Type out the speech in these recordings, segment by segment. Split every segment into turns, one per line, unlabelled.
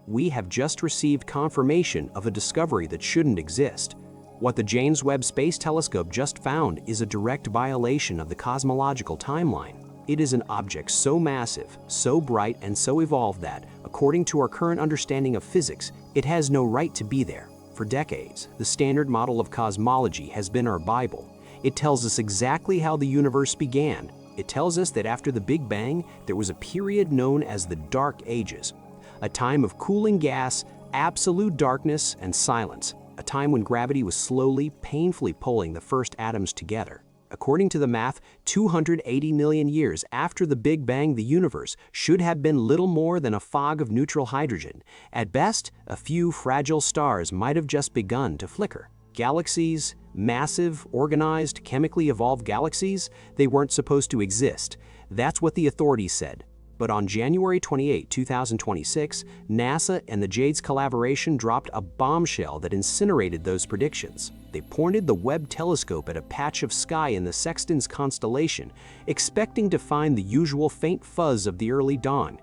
we have just received confirmation of a discovery that shouldn't exist. What the James Webb Space Telescope just found is a direct violation of the cosmological timeline. It is an object so massive, so bright, and so evolved that, according to our current understanding of physics, it has no right to be there. For decades, the standard model of cosmology has been our Bible. It tells us exactly how the universe began. It tells us that after the Big Bang, there was a period known as the Dark Ages, a time of cooling gas, absolute darkness, and silence, a time when gravity was slowly, painfully pulling the first atoms together. According to the math, 280 million years after the Big Bang, the universe should have been little more than a fog of neutral hydrogen. At best, a few fragile stars might have just begun to flicker. Galaxies, massive, organized, chemically evolved galaxies, they weren't supposed to exist. That's what the authorities said. But on January 28, 2026, NASA and the JADES collaboration dropped a bombshell that incinerated those predictions. They pointed the Webb telescope at a patch of sky in the Sextans constellation, expecting to find the usual faint fuzz of the early dawn.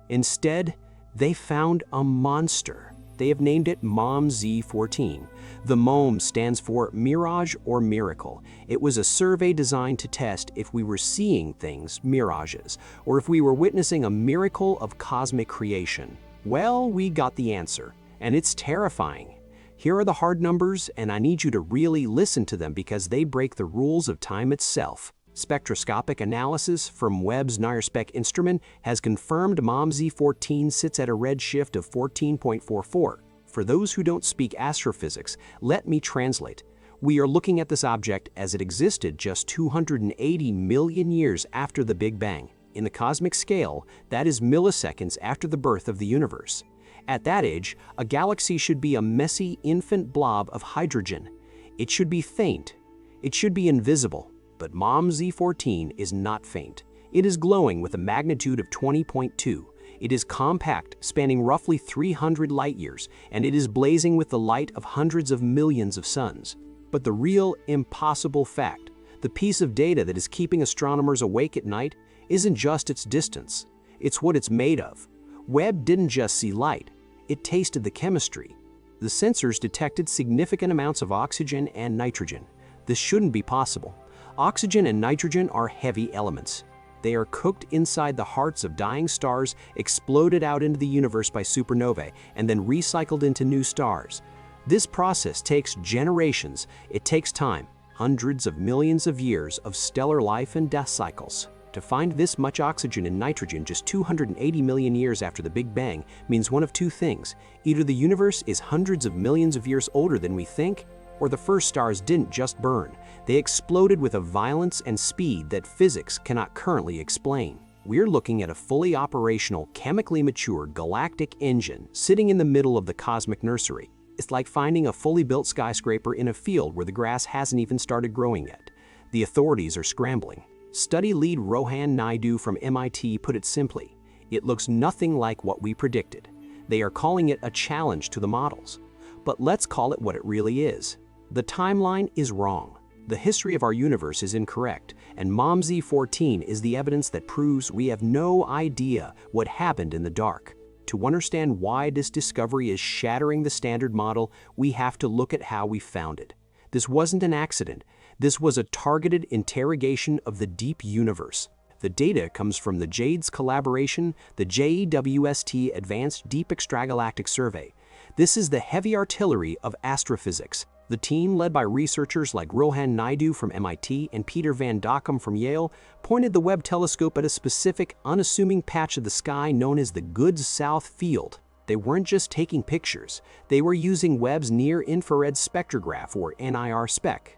Instead, they found a monster. They have named it MOM-Z14. The MOM stands for Mirage or Miracle. It was a survey designed to test if we were seeing things, mirages, or if we were witnessing a miracle of cosmic creation. Well, we got the answer, and it's terrifying. Here are the hard numbers, and I need you to really listen to them because they break the rules of time itself. Spectroscopic analysis from Webb's NIRSpec instrument has confirmed MOM-Z14 sits at a redshift of 14.44. For those who don't speak astrophysics, let me translate. We are looking at this object as it existed just 280 million years after the Big Bang. In the cosmic scale, that is milliseconds after the birth of the universe. At that age, a galaxy should be a messy infant blob of hydrogen. It should be faint. It should be invisible. But MOM-Z14 is not faint. It is glowing with a magnitude of 20.2. It is compact, spanning roughly 300 light-years, and it is blazing with the light of hundreds of millions of suns. But the real, impossible fact, the piece of data that is keeping astronomers awake at night, isn't just its distance. It's what it's made of. Webb didn't just see light. It tasted the chemistry. The sensors detected significant amounts of oxygen and nitrogen. This shouldn't be possible. Oxygen and nitrogen are heavy elements. They are cooked inside the hearts of dying stars, exploded out into the universe by supernovae, and then recycled into new stars. This process takes generations. It takes time, hundreds of millions of years of stellar life and death cycles. To find this much oxygen and nitrogen just 280 million years after the Big Bang means one of two things. Either the universe is hundreds of millions of years older than we think, or the first stars didn't just burn. They exploded with a violence and speed that physics cannot currently explain. We're looking at a fully operational, chemically matured galactic engine sitting in the middle of the cosmic nursery. It's like finding a fully built skyscraper in a field where the grass hasn't even started growing yet. The authorities are scrambling. Study lead Rohan Naidu from MIT put it simply, it looks nothing like what we predicted. They are calling it a challenge to the models. But let's call it what it really is. The timeline is wrong. The history of our universe is incorrect, and MOM-Z14 is the evidence that proves we have no idea what happened in the dark. To understand why this discovery is shattering the standard model, we have to look at how we found it. This wasn't an accident. This was a targeted interrogation of the deep universe. The data comes from the JADES collaboration, the JEWST Advanced Deep Extragalactic Survey. This is the heavy artillery of astrophysics. The team, led by researchers like Rohan Naidu from MIT and Peter Van Dockum from Yale, pointed the Webb telescope at a specific, unassuming patch of the sky known as the Good South Field. They weren't just taking pictures. They were using Webb's near-infrared spectrograph, or NIR-spec.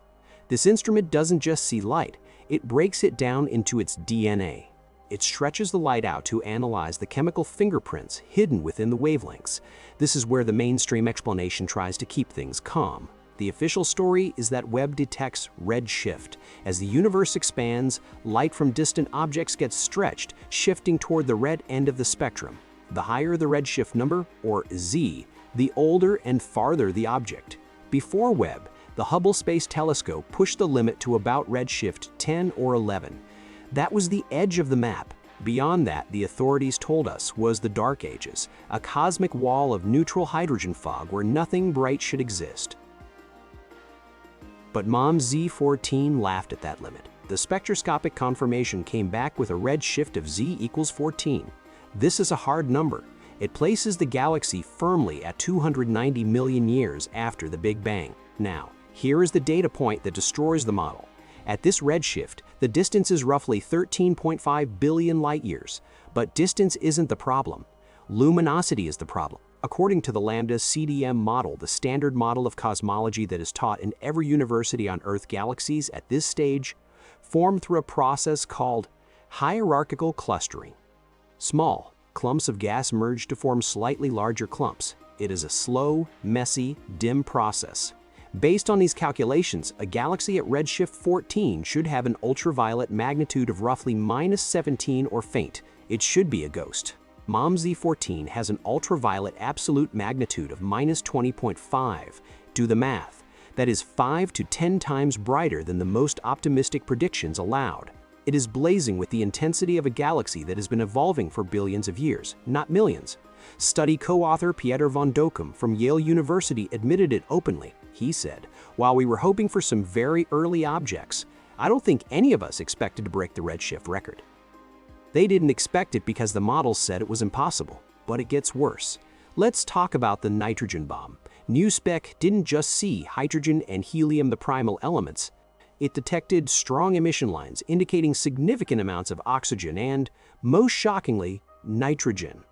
This instrument doesn't just see light. It breaks it down into its DNA. It stretches the light out to analyze the chemical fingerprints hidden within the wavelengths. This is where the mainstream explanation tries to keep things calm. The official story is that Webb detects redshift. As the universe expands, light from distant objects gets stretched, shifting toward the red end of the spectrum. The higher the redshift number, or Z, the older and farther the object. Before Webb, the Hubble Space Telescope pushed the limit to about redshift 10 or 11. That was the edge of the map. Beyond that, the authorities told us, was the Dark Ages, a cosmic wall of neutral hydrogen fog where nothing bright should exist. But MOM Z14 laughed at that limit. The spectroscopic confirmation came back with a redshift of Z equals 14. This is a hard number. It places the galaxy firmly at 290 million years after the Big Bang. Now, here is the data point that destroys the model. At this redshift, the distance is roughly 13.5 billion light-years. But distance isn't the problem. Luminosity is the problem. According to the Lambda CDM model, the standard model of cosmology that is taught in every university on Earth, galaxies at this stage form through a process called hierarchical clustering. Small clumps of gas merge to form slightly larger clumps. It is a slow, messy, dim process. Based on these calculations, a galaxy at redshift 14 should have an ultraviolet magnitude of roughly -17 or faint. It should be a ghost. MOM Z14 has an ultraviolet absolute magnitude of -20.5. Do the math. That is 5 to 10 times brighter than the most optimistic predictions allowed. It is blazing with the intensity of a galaxy that has been evolving for billions of years, not millions. Study co-author Pieter van Dokkum from Yale University admitted it openly. He said, "While we were hoping for some very early objects, I don't think any of us expected to break the redshift record." They didn't expect it because the models said it was impossible, but it gets worse. Let's talk about the nitrogen bomb. NewSpec didn't just see hydrogen and helium, the primal elements. It detected strong emission lines indicating significant amounts of oxygen and, most shockingly, nitrogen.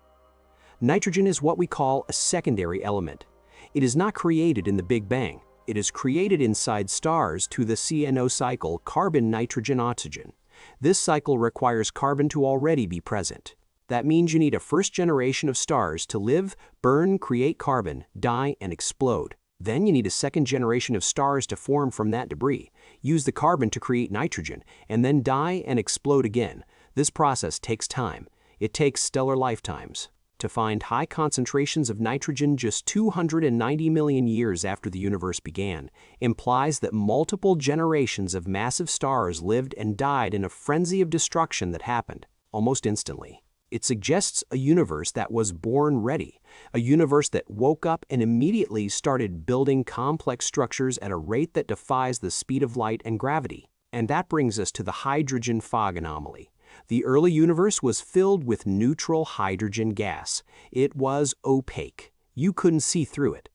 Nitrogen is what we call a secondary element. It is not created in the Big Bang. It is created inside stars through the CNO cycle, carbon, nitrogen, oxygen. This cycle requires carbon to already be present. That means you need a first generation of stars to live, burn, create carbon, die, and explode. Then you need a second generation of stars to form from that debris, use the carbon to create nitrogen, and then die and explode again. This process takes time. It takes stellar lifetimes. To find high concentrations of nitrogen just 290 million years after the universe began implies that multiple generations of massive stars lived and died in a frenzy of destruction that happened almost instantly. It suggests a universe that was born ready, a universe that woke up and immediately started building complex structures at a rate that defies the speed of light and gravity. And that brings us to the hydrogen fog anomaly. The early universe was filled with neutral hydrogen gas. It was opaque. You couldn't see through it.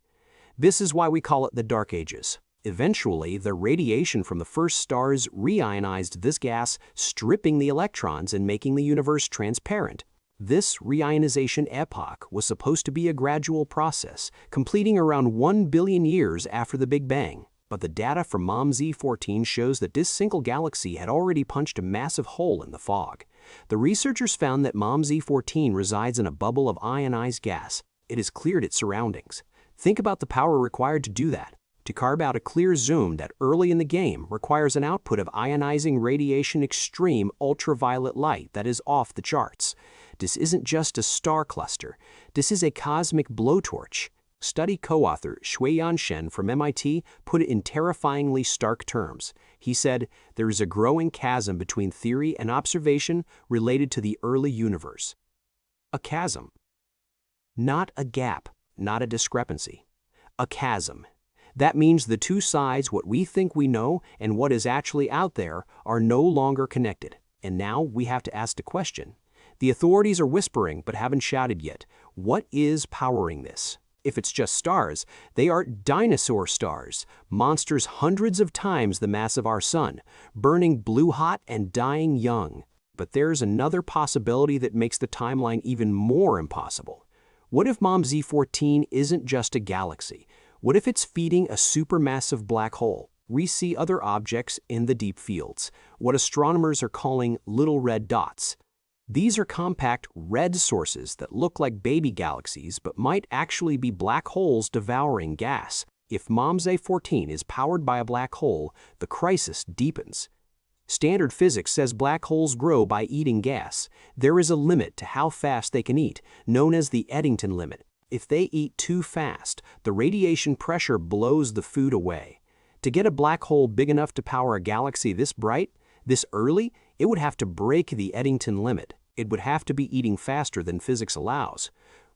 This is why we call it the Dark Ages. Eventually, the radiation from the first stars reionized this gas, stripping the electrons and making the universe transparent. This reionization epoch was supposed to be a gradual process, completing around 1 billion years after the Big Bang. But the data from MOM Z14 shows that this single galaxy had already punched a massive hole in the fog. The researchers found that MOM Z14 resides in a bubble of ionized gas. It has cleared its surroundings. Think about the power required to do that. To carve out a clear zoom that early in the game requires an output of ionizing radiation, extreme ultraviolet light that is off the charts. This isn't just a star cluster. This is a cosmic blowtorch. Study co-author Shuiyan Shen from MIT put it in terrifyingly stark terms. He said, "There is a growing chasm between theory and observation related to the early universe." A chasm. Not a gap, not a discrepancy. A chasm. That means the two sides, what we think we know and what is actually out there, are no longer connected. And now we have to ask the question. The authorities are whispering but haven't shouted yet. What is powering this? If it's just stars, they are dinosaur stars, monsters hundreds of times the mass of our sun, burning blue hot and dying young. But there's another possibility that makes the timeline even more impossible. What if MOM Z14 isn't just a galaxy? What if it's feeding a supermassive black hole? We see other objects in the deep fields, what astronomers are calling little red dots. These are compact red sources that look like baby galaxies but might actually be black holes devouring gas. If MOM Z14 is powered by a black hole, the crisis deepens. Standard physics says black holes grow by eating gas. There is a limit to how fast they can eat, known as the Eddington limit. If they eat too fast, the radiation pressure blows the food away. To get a black hole big enough to power a galaxy this bright, this early, it would have to break the Eddington limit. It would have to be eating faster than physics allows.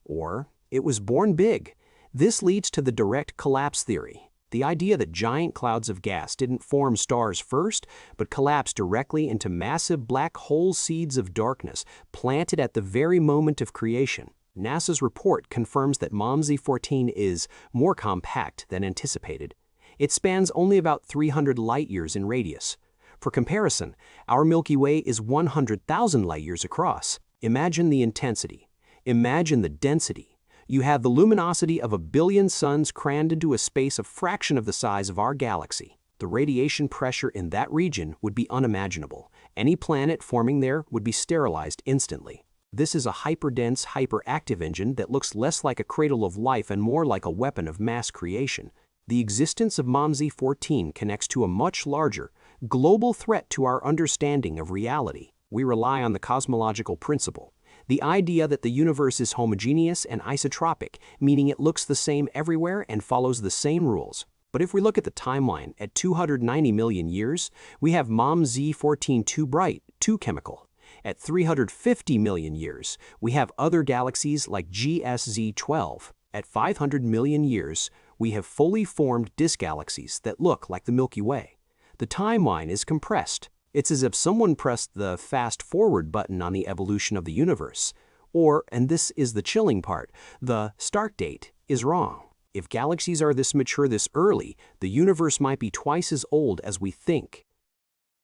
Or it was born big. This leads to the direct collapse theory, the idea that giant clouds of gas didn't form stars first, but collapsed directly into massive black hole seeds of darkness planted at the very moment of creation. NASA's report confirms that MOMZ-14 is more compact than anticipated. It spans only about 300 light-years in radius. For comparison, our Milky Way is 100,000 light-years across. Imagine the intensity. Imagine the density. You have the luminosity of 1 billion suns crammed into a space a fraction of the size of our galaxy. The radiation pressure in that region would be unimaginable. Any planet forming there would be sterilized instantly. This is a hyperdense, hyperactive engine that looks less like a cradle of life and more like a weapon of mass creation. The existence of MOMZ-14 connects to a much larger, global threat to our understanding of reality. We rely on the cosmological principle, the idea that the universe is homogeneous and isotropic, meaning it looks the same everywhere and follows the same rules. But if we look at the timeline, at 290 million years, we have MOMZ-14 too bright, too chemical. At 350 million years, we have other galaxies like GSZ-12. At 500 million years, we have fully formed disk galaxies that look like the Milky Way. The timeline is compressed. It's as if someone pressed the fast-forward button on the evolution of the universe. Or, and this is the chilling part, the start date is wrong. If galaxies are this mature this early, the universe might be twice as old as we think.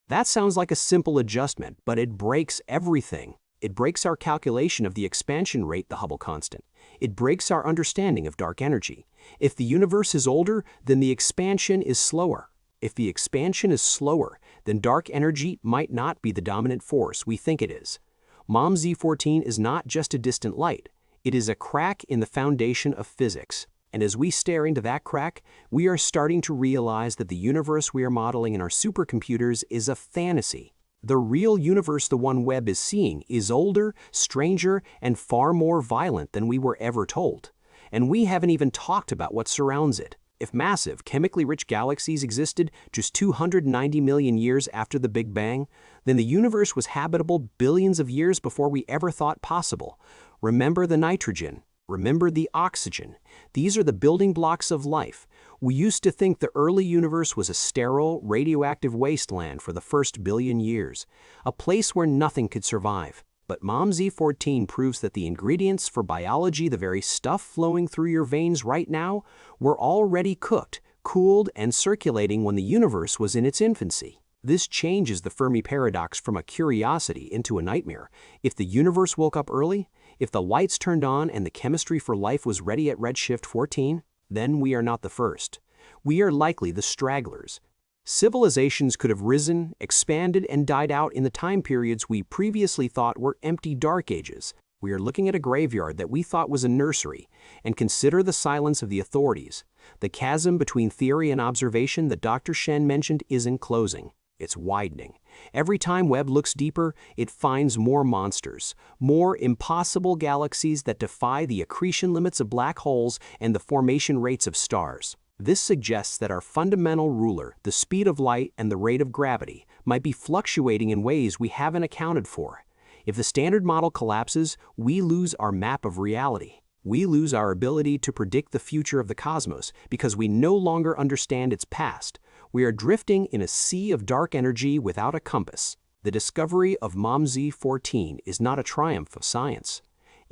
That sounds like a simple adjustment, but it breaks everything. It breaks our calculation of the expansion rate, the Hubble constant. It breaks our understanding of dark energy. If the universe is older, then the expansion is slower. If the expansion is slower, then dark energy might not be the dominant force we think it is. MOMZ-14 is not just a distant light. It is a crack in the foundation of physics. And as we stare into that crack, we are starting to realize that the universe we are modeling in our supercomputers is a fantasy. The real universe the one Webb is seeing is older, stranger, and far more violent than we were ever told. And we haven't even talked about what surrounds it. If massive, chemically rich galaxies existed just 290 million years after the Big Bang, then the universe was habitable billions of years before we ever thought possible. Remember the nitrogen. Remember the oxygen. These are the building blocks of life. We used to think the early universe was a sterile, radioactive wasteland for the first billion years, a place where nothing could survive. But MOMZ-14 proves that the ingredients for biology, the very stuff flowing through your veins right now, were already cooked, cooled, and circulating when the universe was in its infancy. This changes the Fermi paradox from a curiosity into a nightmare. If the universe woke up early, if the lights turned on and the chemistry for life was ready at Redshift 14, then we are not the first. We are likely the stragglers. Civilizations could have risen, expanded, and died out in the time periods we previously thought were empty dark ages. We are looking at a graveyard that we thought was a nursery, and consider the silence of the authorities. The chasm between theory and observation that Dr. Shen mentioned isn't closing. It's widening. Every time Webb looks deeper, it finds more monsters, more impossible galaxies that defy the accretion limits of black holes and the formation rates of stars. This suggests that our fundamental ruler, the speed of light and the rate of gravity, might be fluctuating in ways we haven't accounted for. If the standard model collapses, we lose our map of reality. We lose our ability to predict the future of the cosmos because we no longer understand its past. We are drifting in a sea of dark energy without a compass. The discovery of MOMZ-14 is not a triumph of science.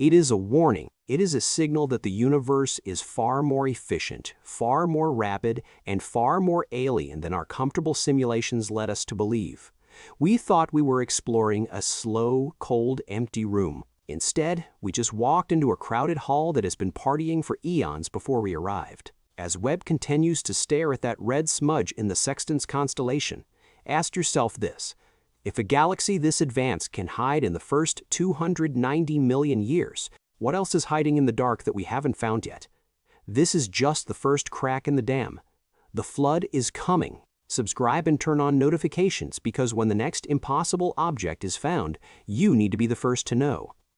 It is a warning. It is a signal that the universe is far more efficient, far more rapid, and far more alien than our comfortable simulations led us to believe. We thought we were exploring a slow, cold, empty room. Instead, we just walked into a crowded hall that has been partying for eons before we arrived. As Webb continues to stare at that red smudge in the Sextans constellation, ask yourself this. If a galaxy this advanced can hide in the first 290 million years, what else is hiding in the dark that we haven't found yet? This is just the first crack in the dam. The flood is coming. Subscribe and turn on notifications because when the next impossible object is found, you need to be the first to know.